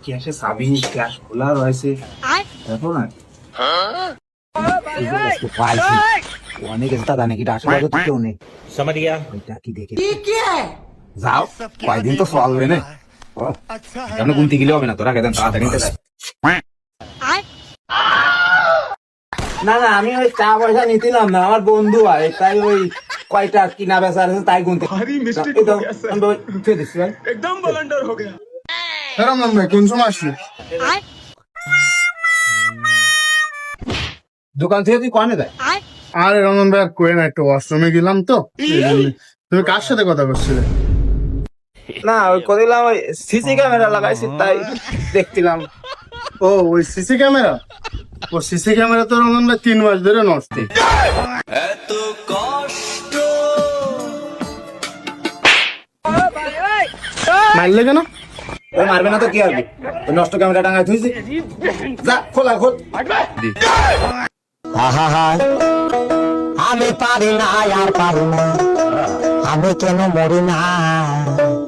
ক্যাশে চাবি ক্যাশ খোলা রয়েছে দেখো না অনেক দাদা নাকি আশেপাশে তো কেউ নেই समझ गया ওইটা কি দেখে যাও কয়দিন তো চলবে না এমন গুনতে গেলে হবে না তোরা কেন তাড়াতাড়ি না না আমি ওই চা পয়সা নিতিলাম না আমার বন্ধু হয় তাই ওই কয়টা কিনা বেচা আছে তাই গুনতে एकदम बलंडर हो गया রমজান ভাই কোন সময় আসলি? দোকান থেকে তুই কনে দেয় আরে রমজান ভাই কয়ে না, একটু ওয়াশরুমে গেলাম তো এই জন্যে। তুমি কার সাথে কথা করছিলে? না ওই কদিলাম ওই সিসি ক্যামেরা লাগাইছি তাই দেখছিলাম ও ওই সিসি ক্যামেরা, ও সিসি ক্যামেরা তো রমজান ভাই 3 মাস ধরে নষ্ট। মারলে কেন? ওই মারবে না তো কি হবে ওই নষ্ট ক্যামেরা টাঙায় থুইছি যা খোলা খোল আমি পারি না আর পারি না, আমি কেন মরি না।